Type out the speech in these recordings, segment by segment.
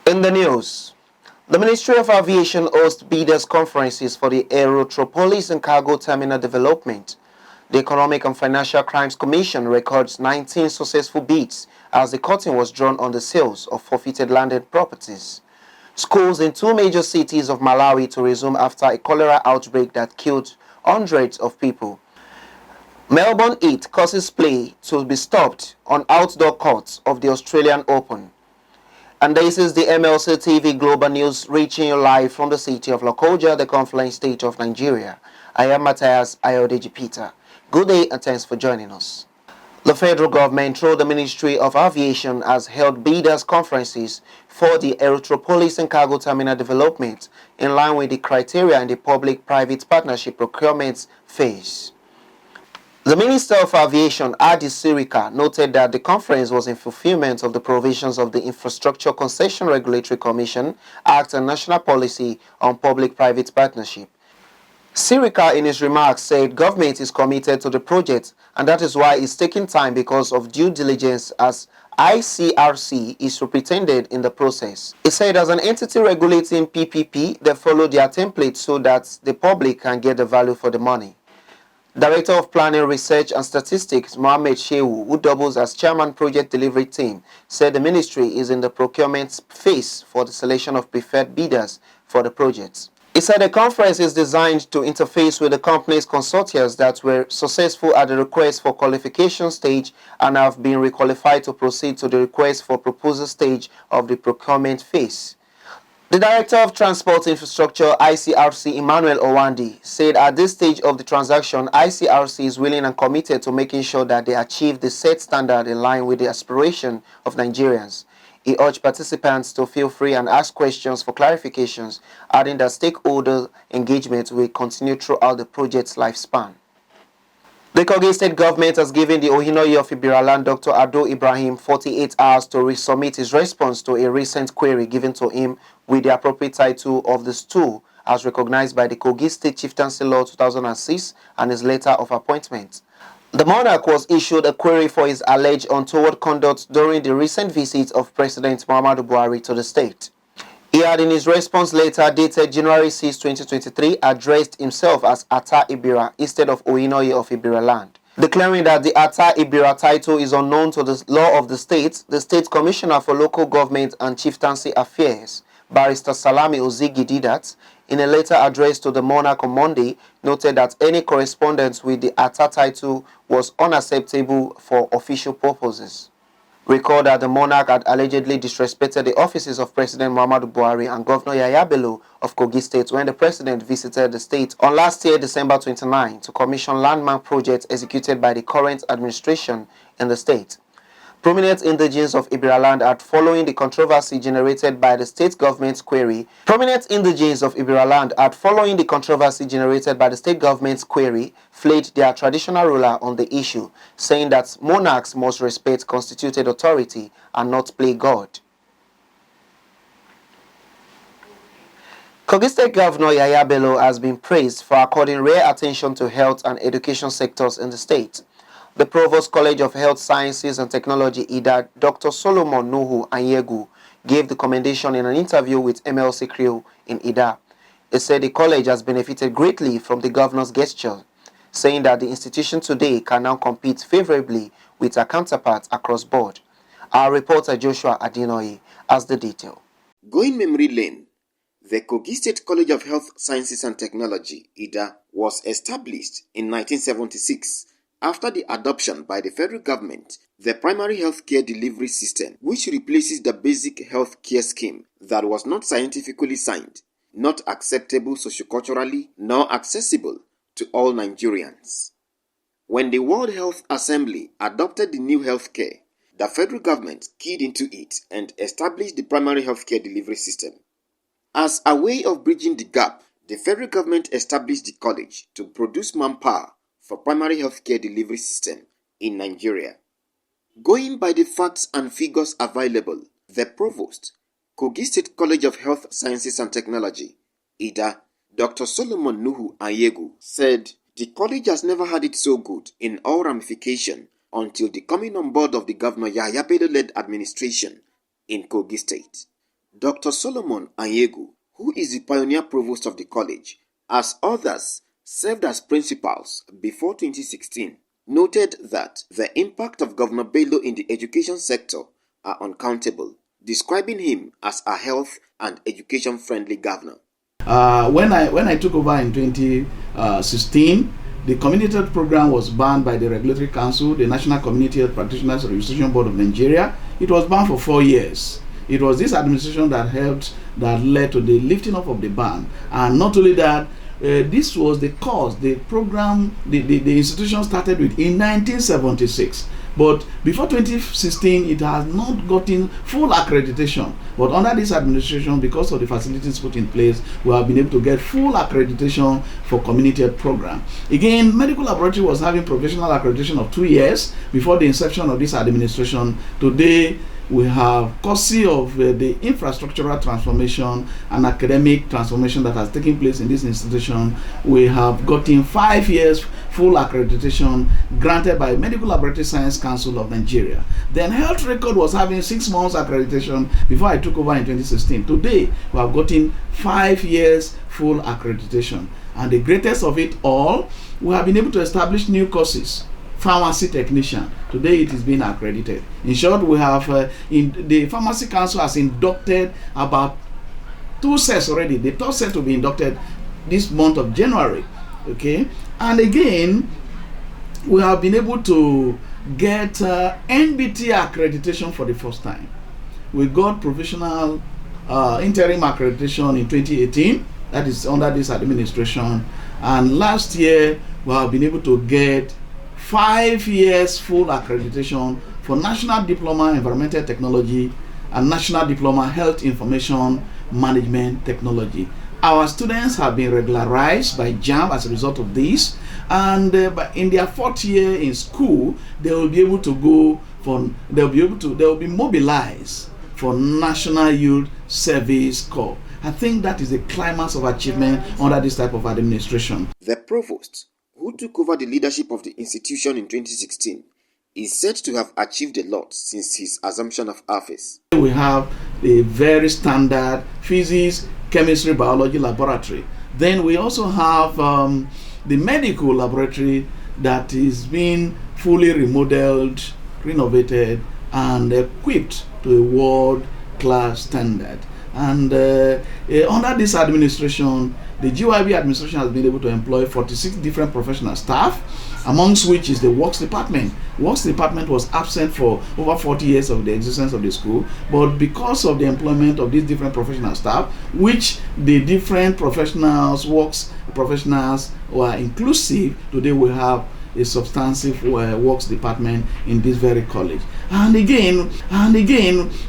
In the news, the Ministry of Aviation hosts bidders conferences for the AEROTROPOLIS and cargo terminal development. The Economic and Financial Crimes Commission records 19 successful bids as the curtain was drawn on the sales of forfeited landed properties. Schools in two major cities of Malawi to resume after a cholera outbreak that killed hundreds of people. Melbourne Heat causes play to be stopped on outdoor courts of the Australian Open. And this is the MLC TV Global News reaching you live from the city of Lokoja, the Confluence State of Nigeria. I am Matthias Ayodeji Peter. Good day and thanks for joining us. The federal government, through the Ministry of Aviation, has held bidders conferences for the AEROTROPOLIS and cargo terminal development in line with the criteria in the public-private partnership procurement phase. The Minister of Aviation, Adi Sirika, noted that the conference was in fulfillment of the provisions of the Infrastructure Concession Regulatory Commission Act and National Policy on Public-Private Partnership. Sirika, in his remarks, said government is committed to the project and that is why it's taking time because of due diligence as ICRC is superintended in the process. He said as an entity regulating PPP, they follow their template so that the public can get the value for the money. Director of Planning, Research and Statistics, Mohammed Shehu, who doubles as Chairman Project Delivery Team, said the ministry is in the procurement phase for the selection of preferred bidders for the projects. He said the conference is designed to interface with the company's consortia that were successful at the request for qualification stage and have been requalified to proceed to the request for proposal stage of the procurement phase. The Director of Transport Infrastructure, ICRC, Emmanuel Owandi, said at this stage of the transaction, ICRC is willing and committed to making sure that they achieve the set standard in line with the aspiration of Nigerians. He urged participants to feel free and ask questions for clarifications, adding that stakeholder engagement will continue throughout the project's lifespan. The KOGI state government has given the Ohinoyi of Ibiraland, Dr. Ado Ibrahim, 48 hours to resubmit his response to a recent query given to him with the appropriate title of the stool as recognized by the KOGI State Chieftaincy Law 2006 and his letter of appointment. The monarch was issued a query for his alleged untoward conduct during the recent visit of President Muhammadu Buhari to the state. He had in his response letter dated January 6, 2023 addressed himself as Ata Ibira instead of Ohinoyi of Ibiraland. Declaring that the Ata Ibira title is unknown to the law of the state Commissioner for Local Government and Chieftaincy Affairs, Barrister Salami Ozigi Didat, in a letter addressed to the monarch on Monday, noted that any correspondence with the Ata title was unacceptable for official purposes. Recall that the monarch had allegedly disrespected the offices of President Muhammadu Buhari and Governor Yahaya Bello of Kogi State when the president visited the state on last year, December 29, to commission landmark projects executed by the current administration in the state. Prominent indigenes of Ibiraland had, following the controversy generated by the state government's query, fled their traditional ruler on the issue, saying that monarchs must respect constituted authority and not play God. Kogi State Governor Yahaya Bello has been praised for according rare attention to health and education sectors in the state. The Provost College of Health Sciences and Technology, IDAH, Dr. Solomon Nuhu Anyegu, gave the commendation in an interview with MLC crew in IDAH. He said the college has benefited greatly from the governor's gesture, saying that the institution today can now compete favorably with our counterparts across board. Our reporter Joshua Adinoye has the detail. Going memory lane, the Kogi State College of Health Sciences and Technology, IDAH, was established in 1976 after the adoption by the federal government the primary health care delivery system, which replaces the basic health care scheme that was not scientifically sound, not acceptable socioculturally, nor accessible to all Nigerians. When the World Health Assembly adopted the new health care, the federal government keyed into it and established the primary health care delivery system. As a way of bridging the gap, the federal government established the college to produce manpower for primary health care delivery system in Nigeria. Going by the facts and figures available, the Provost, Kogi State College of Health Sciences and Technology, IDAH, Dr. Solomon Nuhu Anyegu, said the college has never had it so good in all ramifications until the coming on board of the Governor Yahaya Bello-led administration in Kogi State. Dr. Solomon Anyegu, who is the pioneer provost of the college, as others served as principals before 2016, noted that the impact of Governor Bello in the education sector are uncountable, describing him as a health and education-friendly governor. When I took over in 2016, the Community Health Program was banned by the Regulatory Council, the National Community Health Practitioners Registration Board of Nigeria. It was banned for 4 years. It was this administration that led to the lifting up of the ban. And not only that, this was the cause, the program, the institution started with in 1976. But before 2016, it has not gotten full accreditation. But under this administration, because of the facilities put in place, we have been able to get full accreditation for community health program. Again, medical laboratory was having professional accreditation of 2 years before the inception of this administration. Today, we have courtesy of the infrastructural transformation and academic transformation that has taken place in this institution. We have gotten 5 years full accreditation granted by Medical Laboratory Science Council of Nigeria. Then health record was having 6 months accreditation before I took over in 2016. Today, we have gotten 5 years full accreditation. And the greatest of it all, we have been able to establish new courses. Pharmacy technician. Today it is being accredited. In short, we have in the Pharmacy Council has inducted about 2 sets already. The 3rd set will be inducted this month of January. Okay, and again, we have been able to get NBT accreditation for the first time. We got provisional interim accreditation in 2018. That is under this administration. And last year, we have been able to get 5 years full accreditation for National Diploma Environmental Technology and National Diploma Health Information Management Technology. Our students have been regularized by JAMB as a result of this, and in their 4th year in school, they will be able to go for they will be mobilized for National Youth Service Corps. I think that is the climax of achievement under this type of administration. The provost, who took over the leadership of the institution in 2016, is said to have achieved a lot since his assumption of office. We have a very standard physics, chemistry, biology laboratory. Then we also have the medical laboratory that is being fully remodeled, renovated, and equipped to a world-class standard. And under this administration, the GYB administration has been able to employ 46 different professional staff, amongst which is the Works Department. Works Department was absent for over 40 years of the existence of the school, but because of the employment of these different professional staff, which the different professionals, works professionals were inclusive, today we have a substantive works department in this very college. And again,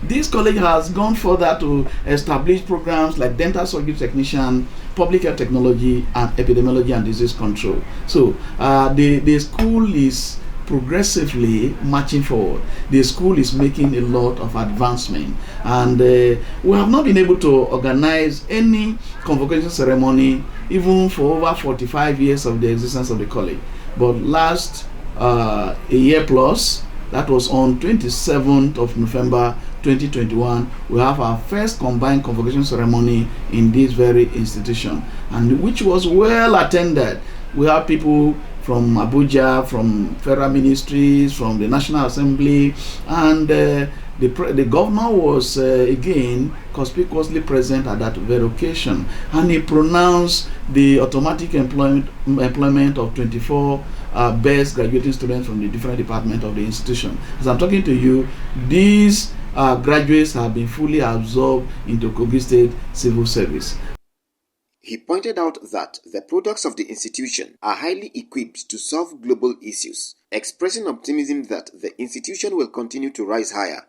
this college has gone further to establish programs like dental surgery technician, public health technology, and epidemiology and disease control. So the school is progressively marching forward. The school is making a lot of advancement, and we have not been able to organize any convocation ceremony even for over 45 years of the existence of the college. But last a year plus, that was on 27th of November 2021, we have our first combined convocation ceremony in this very institution, and which was well attended. We have people from Abuja, from federal ministries, from the National Assembly, and the governor was again conspicuously present at that very occasion, and he pronounced the automatic employment of 24 best graduating students from the different departments of the institution. As I'm talking to you, these graduates have been fully absorbed into Kogi State Civil Service. He pointed out that the products of the institution are highly equipped to solve global issues, expressing optimism that the institution will continue to rise higher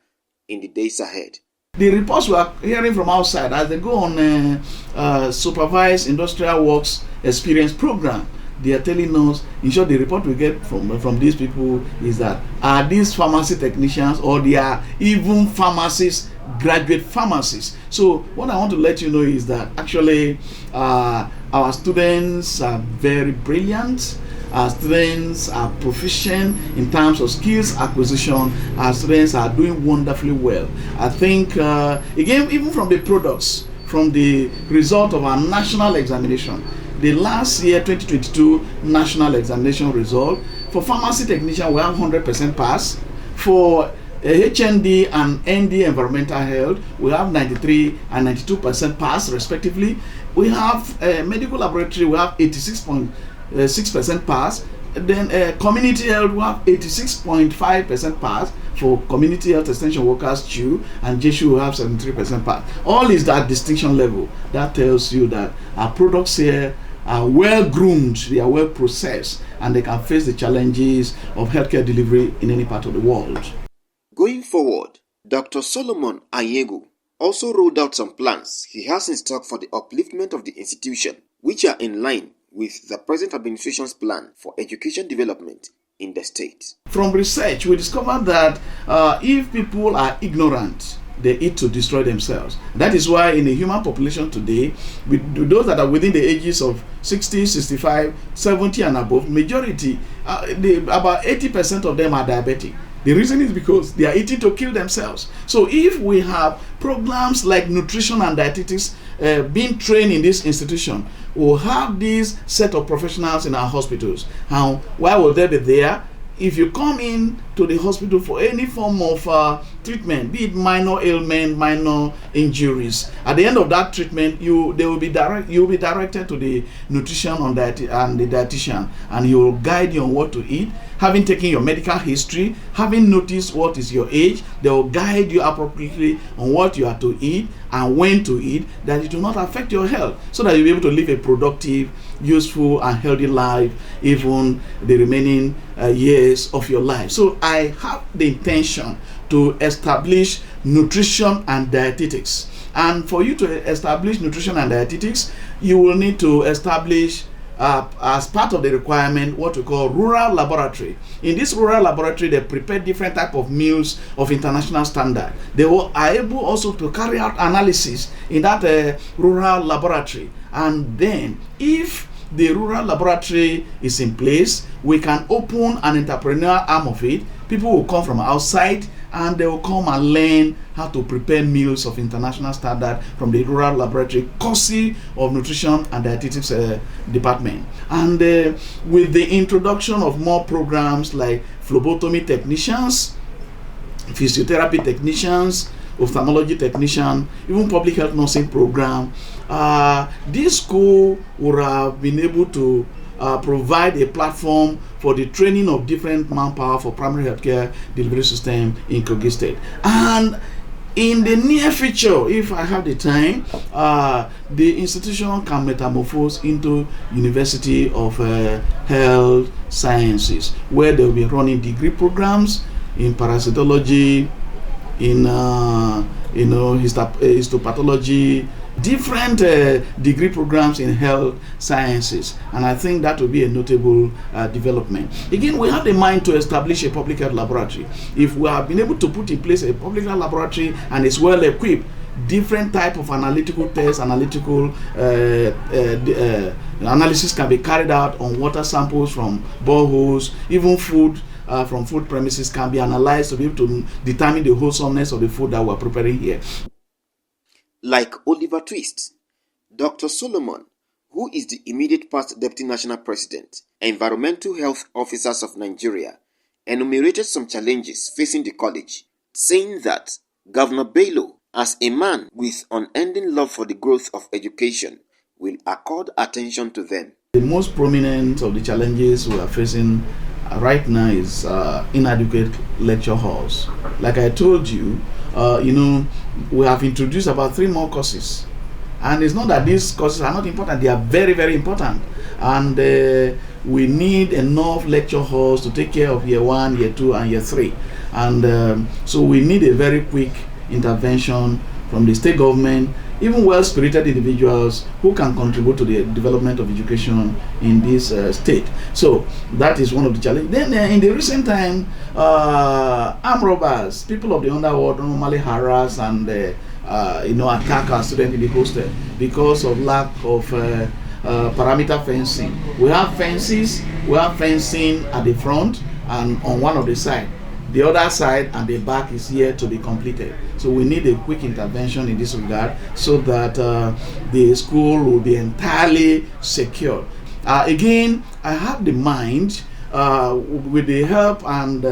in the days ahead. The reports we are hearing from outside as they go on supervised industrial works experience program, they are telling us, in short, the report we get from these people is that are these pharmacy technicians, or they are even pharmacists, graduate pharmacists. So what I want to let you know is that actually our students are very brilliant, Our students are proficient in terms of skills acquisition. Our students are doing wonderfully well. I think, again, even from the products, from the result of our national examination, the last year 2022 national examination result, for pharmacy technician we have 100% pass. For HND and ND environmental health we have 93 and 92% pass respectively. We have medical laboratory we have 86.6% pass. Then community health we have 86.5% pass. For community health extension workers, CHU and JSHU will have 73% pass. All is that distinction level. That tells you that our products here are well groomed, they are well processed, and they can face the challenges of healthcare delivery in any part of the world. Going forward, Dr. Solomon Anyegu also rolled out some plans he has in stock for the upliftment of the institution, which are in line with the present administration's plan for education development in the state. From research, we discovered that if people are ignorant, they eat to destroy themselves. That is why in the human population today, with those that are within the ages of 60, 65, 70 and above, majority, about 80% of them are diabetic. The reason is because they are eating to kill themselves. So if we have programs like nutrition and dietetics being trained in this institution, we'll have this set of professionals in our hospitals. And why will they be there? If you come in to the hospital for any form of treatment, be it minor ailment, minor injuries, at the end of that treatment, you'll be directed to the nutrition and the dietitian, and he will guide you on what to eat. Having taken your medical history, having noticed what is your age, they will guide you appropriately on what you are to eat and when to eat, that it will not affect your health, so that you'll be able to live a productive, useful and healthy life even the remaining years of your life. So I have the intention to establish nutrition and dietetics, and for you to establish nutrition and dietetics, you will need to establish as part of the requirement what we call rural laboratory. In this rural laboratory, they prepare different type of meals of international standard. They are able also to carry out analysis in that rural laboratory, and then if the rural laboratory is in place, we can open an entrepreneurial arm of it. People will come from outside and they will come and learn how to prepare meals of international standard from the rural laboratory, courtesy of nutrition and dietetics department. And with the introduction of more programs like phlebotomy technicians, physiotherapy technicians, ophthalmology technician, even public health nursing program, this school would have been able to provide a platform for the training of different manpower for primary healthcare delivery system in Kogi State. And in the near future, if I have the time, the institution can metamorphose into University of Health Sciences, where they will be running degree programs in parasitology, in histopathology, different degree programs in health sciences, and I think that will be a notable development. Again, we have the mind to establish a public health laboratory. If we have been able to put in place a public health laboratory and it's well equipped, different type of analytical tests, analytical analysis can be carried out on water samples from boreholes, even food from food premises can be analyzed to be able to determine the wholesomeness of the food that we're preparing here. Like Oliver Twist, Dr. Solomon, who is the immediate past Deputy National President, Environmental Health Officers of Nigeria, enumerated some challenges facing the college, saying that Governor Bello, as a man with unending love for the growth of education, will accord attention to them. The most prominent of the challenges we are facing right now is inadequate lecture halls. Like I told you, we have introduced about 3 more courses, and it's not that these courses are not important. They are very, very important, and we need enough lecture halls to take care of year 1, year 2 and year 3, and so we need a very quick intervention from the state government, even well-spirited individuals who can contribute to the development of education in this state. So that is one of the challenges. Then in the recent time, armed robbers, people of the underworld, normally harass and attack our students in the hostel because of lack of parameter fencing. We have fences, we have fencing at the front and on one of the side. The other side and the back is yet to be completed. So we need a quick intervention in this regard so that the school will be entirely secure. Again, I have the mind with the help and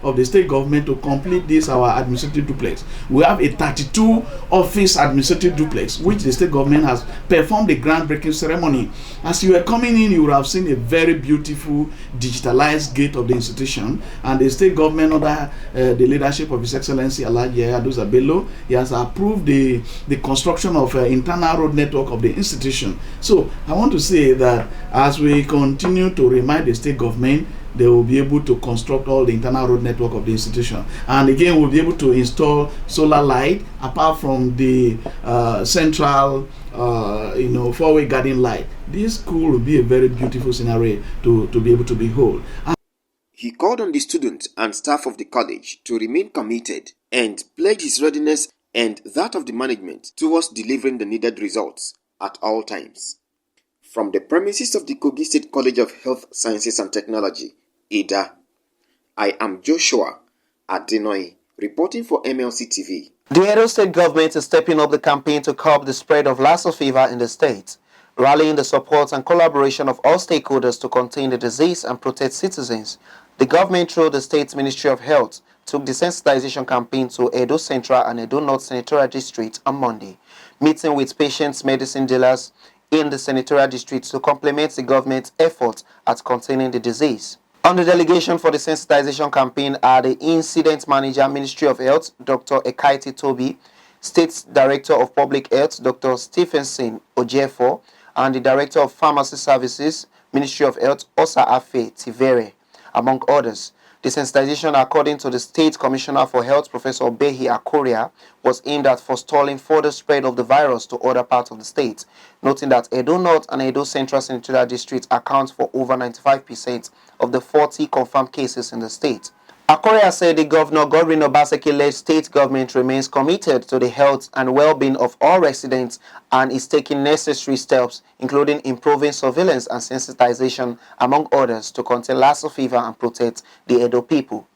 of the state government to complete this our administrative duplex. We have a 32 office administrative duplex which the state government has performed the groundbreaking ceremony. As you were coming in, you would have seen a very beautiful digitalized gate of the institution, and the state government under the leadership of His Excellency Alhaji Adoza Bello, he has approved the construction of internal road network of the institution. So I want to say that as we continue to remind the state government, they will be able to construct all the internal road network of the institution, and again we'll be able to install solar light apart from the central four-way garden light. This school will be a very beautiful scenario to be able to behold. He called on the students and staff of the college to remain committed and pledge his readiness and that of the management towards delivering the needed results at all times. From the premises of the Kogi State College of Health Sciences and Technology, IDAH, I am Joshua Adenoy, reporting for MLC TV. The Edo State government is stepping up the campaign to curb the spread of Lassa fever in the state, rallying the support and collaboration of all stakeholders to contain the disease and protect citizens. The government, through the State Ministry of Health, took the sensitization campaign to Edo Central and Edo North Senatorial District on Monday, meeting with patients, medicine dealers in the senatorial districts to complement the government's efforts at containing the disease. On the delegation for the sensitization campaign are the Incident Manager, Ministry of Health, Dr. Ekaiti Toby, State Director of Public Health, Dr. Stephenson Ojefo, and the Director of Pharmacy Services, Ministry of Health, Osa Afe Tivere, among others. The sensitization, according to the State Commissioner for Health, Professor Behi Akoria, was aimed at forestalling further spread of the virus to other parts of the state, noting that Edo North and Edo Central Senatorial District account for over 95% of the 40 confirmed cases in the state. Akoria said the Governor Godwin Obaseki-led state government remains committed to the health and well-being of all residents and is taking necessary steps, including improving surveillance and sensitization, among others, to contain Lassa fever and protect the Edo people.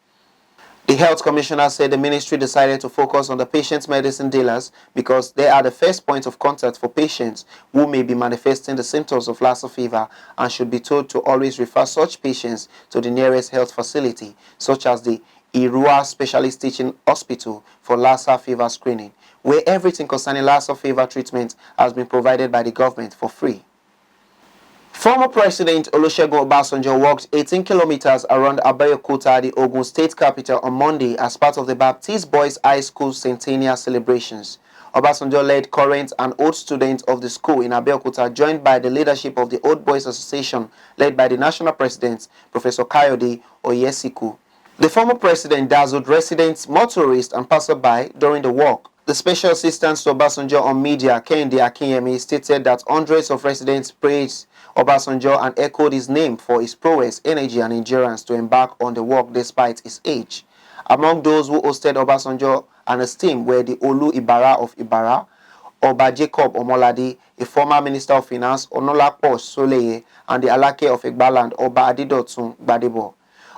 The Health Commissioner said the ministry decided to focus on the patient's medicine dealers because they are the first point of contact for patients who may be manifesting the symptoms of Lassa fever and should be told to always refer such patients to the nearest health facility, such as the Irua Specialist Teaching Hospital for Lassa fever screening, where everything concerning Lassa fever treatment has been provided by the government for free. Former President Olusegun Obasanjo walked 18 kilometers around Abeokuta, the Ogun State capital, on Monday as part of the Baptist Boys High School centennial celebrations. Obasanjo led current and old students of the school in Abeokuta, joined by the leadership of the Old Boys Association, led by the national president, Professor Kayode Oyesiku. The former president dazzled residents, motorists, and passersby during the walk. The special assistant to Obasanjo on media, Kehinde Akinyemi, stated that hundreds of residents praised Obasanjo and echoed his name for his prowess, energy, and endurance to embark on the walk despite his age. Among those who hosted Obasanjo and his team were the Olu Ibara of Ibara, Oba Jacob Omolade, a former Minister of Finance, Onolapo Soleye, and the Alake of Igbaland, Oba Adidotun Gbadebo.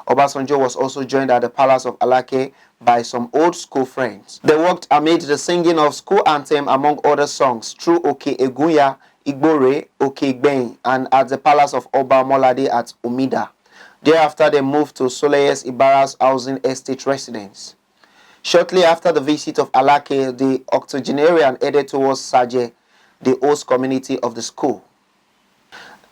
Obasanjo was also joined at the Palace of Alake by some old school friends. They walked amid the singing of school anthem among other songs through Oke Egunya, Igbore, Oke Igbein, and at the Palace of Oba Molade at Umida. Thereafter, they moved to Soleye's Ibara's housing estate residence. Shortly after the visit of Alake, the octogenarian headed towards Saje, the host community of the school.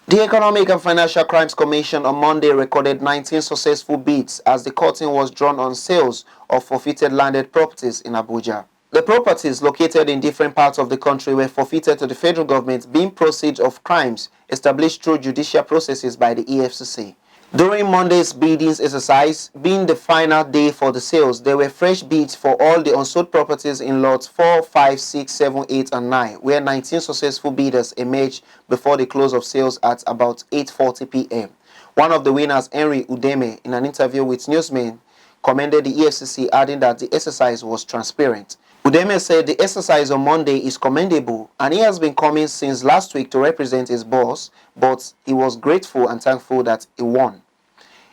The Economic and Financial Crimes Commission on Monday recorded 19 successful bids as the curtain was drawn on sales of forfeited landed properties in Abuja. The properties located in different parts of the country were forfeited to the federal government, being proceeds of crimes established through judicial processes by the EFCC. During Monday's biddings exercise, being the final day for the sales, there were fresh bids for all the unsold properties in lots 4, 5, 6, 7, 8, and 9, where 19 successful bidders emerged before the close of sales at about 8:40 p.m. One of the winners, Henry Udeme, in an interview with newsmen, commended the EFCC, adding that the exercise was transparent. Udeme said the exercise on Monday is commendable and he has been coming since last week to represent his boss, but he was grateful and thankful that he won.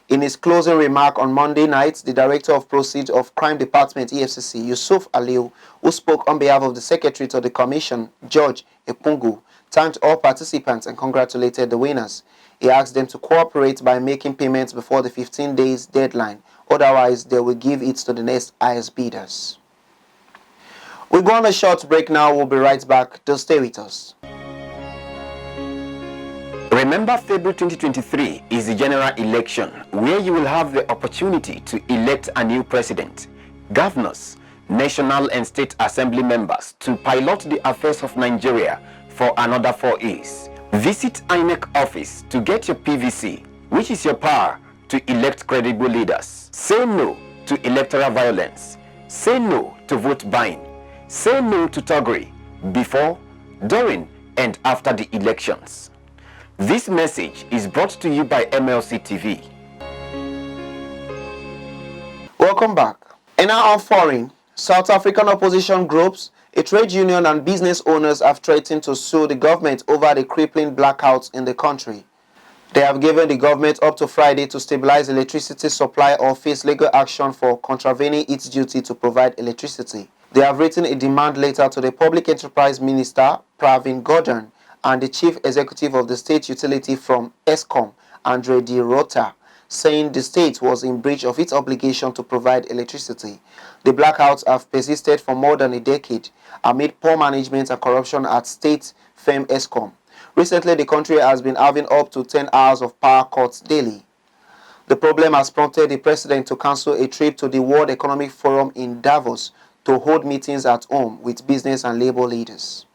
In his closing remark on Monday night, the Director of Proceeds of Crime Department EFCC, Yusuf Aliu, who spoke on behalf of the Secretary to the Commission, George Epungu, thanked all participants and congratulated the winners. He asked them to cooperate by making payments before the 15 days deadline, otherwise they will give it to the next highest bidders. We go on a short break now, we'll be right back. Do stay with us. Remember, February 2023 is the general election where you will have the opportunity to elect a new president, governors, national and state assembly members to pilot the affairs of Nigeria for another 4 years. Visit INEC office to get your PVC, which is your power to elect credible leaders. Say no to electoral violence. Say no to vote buying. Say no to thuggery before, during, and after the elections. This message is brought to you by MLC TV. Welcome back. And now on foreign, South African opposition groups, a trade union and business owners have threatened to sue the government over the crippling blackouts in the country. They have given the government up to Friday to stabilize electricity supply or face legal action for contravening its duty to provide electricity. They have written a demand letter to the Public Enterprise Minister, Pravin Gordhan, and the Chief Executive of the State Utility from ESCOM, Andre De Rota, saying the state was in breach of its obligation to provide electricity. The blackouts have persisted for more than a decade amid poor management and corruption at state firm ESCOM. Recently, the country has been having up to 10 hours of power cuts daily. The problem has prompted the president to cancel a trip to the World Economic Forum in Davos to hold meetings at home with business and labor leaders.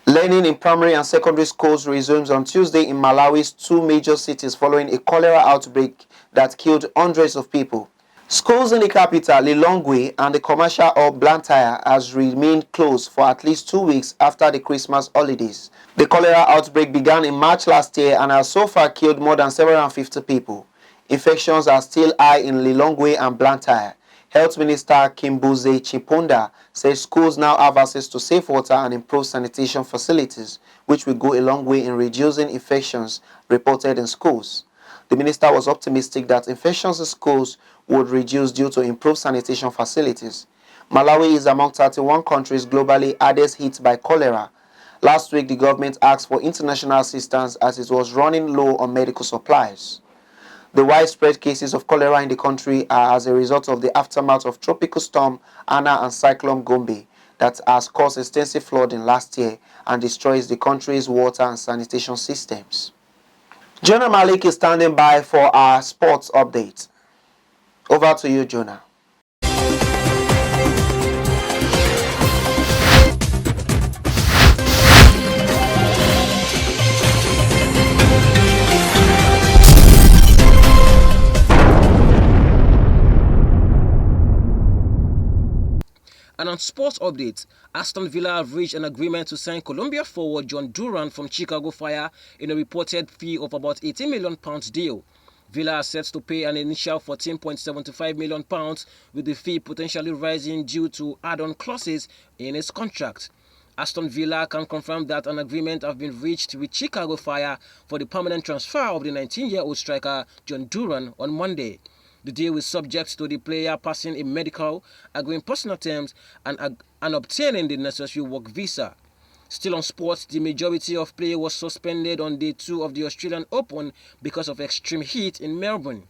Learning in primary and secondary schools resumes on Tuesday in Malawi's 2 major cities following a cholera outbreak that killed hundreds of people. Schools in the capital, Lilongwe, and the commercial hub Blantyre has remained closed for at least 2 weeks after the Christmas holidays. The cholera outbreak began in March last year and has so far killed more than 750 people. Infections are still high in Lilongwe and Blantyre. Health Minister Kimbuze Chiponda says schools now have access to safe water and improved sanitation facilities, which will go a long way in reducing infections reported in schools. The minister was optimistic that infections in schools would reduce due to improved sanitation facilities. Malawi is among 31 countries globally hardest hit by cholera. Last week, the government asked for international assistance as it was running low on medical supplies. The widespread cases of cholera in the country are as a result of the aftermath of Tropical Storm Anna and Cyclone Gombe that has caused extensive flooding last year and destroys the country's water and sanitation systems. Jonah Malik is standing by for our sports update. Over to you, Jonah. And on sports updates, Aston Villa have reached an agreement to sign Colombia forward John Duran from Chicago Fire in a reported fee of about £18 million deal. Villa are set to pay an initial £14.75 million, with the fee potentially rising due to add-on clauses in its contract. Aston Villa can confirm that an agreement has been reached with Chicago Fire for the permanent transfer of the 19-year-old striker John Duran on Monday. The deal is subject to the player passing a medical, agreeing personal terms, and obtaining the necessary work visa. Still on sports, the majority of play was suspended on day 2 of the Australian Open because of extreme heat in Melbourne.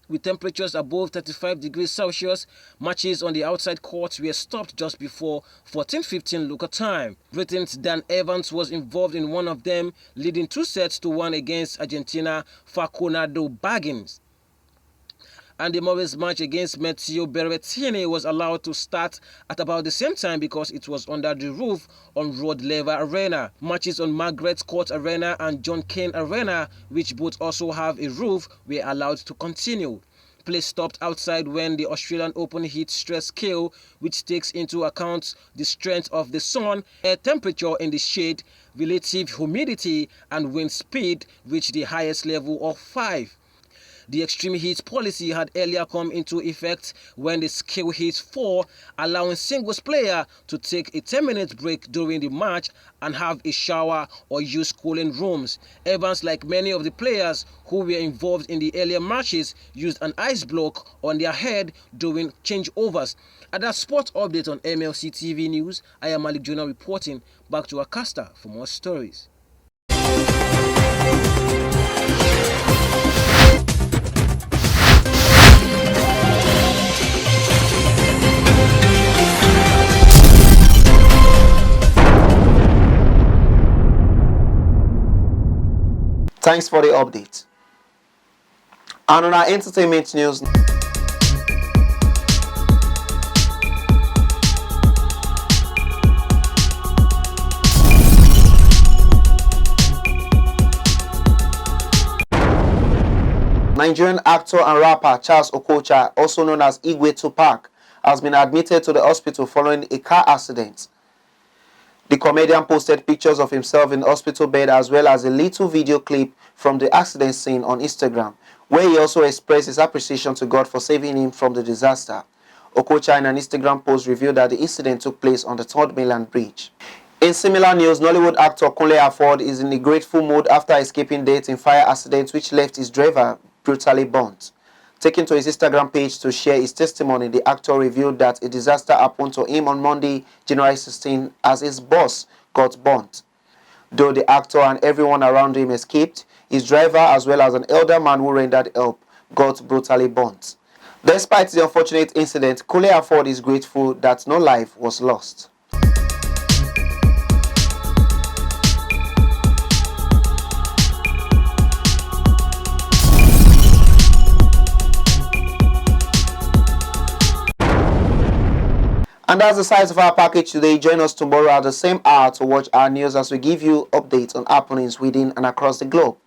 With temperatures above 35 degrees Celsius, matches on the outside courts were stopped just before 14:15 local time. Britain's Dan Evans was involved in one of them, leading 2-1 against Argentina Facundo Baggins. Andy Murray's match against Matteo Berrettini was allowed to start at about the same time because it was under the roof on Rod Laver Arena. Matches on Margaret Court Arena and John Cain Arena, which both also have a roof, were allowed to continue. Play stopped outside when the Australian Open heat stress scale, which takes into account the strength of the sun, air temperature in the shade, relative humidity and wind speed, reached the highest level of 5. The extreme heat policy had earlier come into effect when the scale hit 4, allowing singles player to take a 10-minute break during the match and have a shower or use cooling rooms. Evans, like many of the players who were involved in the earlier matches, used an ice block on their head during changeovers. At that sports update on MLC TV News, I am Malik Jonah reporting. Back to Akasta for more stories. Thanks for the update. And on our entertainment news, Nigerian actor and rapper Charles Okocha, also known as Igwe Tupac, has been admitted to the hospital following a car accident. The comedian posted pictures of himself in the hospital bed as well as a little video clip from the accident scene on Instagram, where he also expressed his appreciation to God for saving him from the disaster. Okocha, in an Instagram post, revealed that the incident took place on the 3rd Mainland Bridge. In similar news, Nollywood actor Kunle Afod is in a grateful mood after escaping death in fire accident which left his driver brutally burnt. Taking to his Instagram page to share his testimony, the actor revealed that a disaster happened to him on Monday, January 16, as his boss got burnt. Though the actor and everyone around him escaped, his driver as well as an elder man who rendered help got brutally burnt. Despite the unfortunate incident, Kunle Afod is grateful that no life was lost. And that's the size of our package today. Join us tomorrow at the same hour to watch our news as we give you updates on happenings within and across the globe.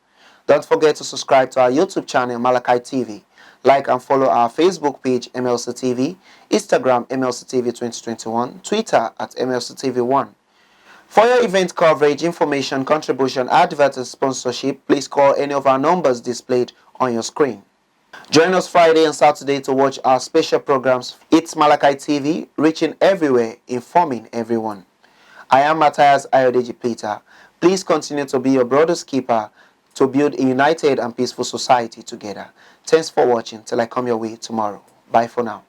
Don't forget to subscribe to our YouTube channel, Malachi TV. Like and follow our Facebook page, MLC TV, Instagram, MLC TV 2021, Twitter at MLC TV1. For your event coverage, information, contribution, advert and sponsorship, please call any of our numbers displayed on your screen. Join us Friday and Saturday to watch our special programs. It's Malachi TV, reaching everywhere, informing everyone. I am Matthias Ayodeji Peter. Please continue to be your brother's keeper to build a united and peaceful society together. Thanks for watching till I come your way tomorrow. Bye for now.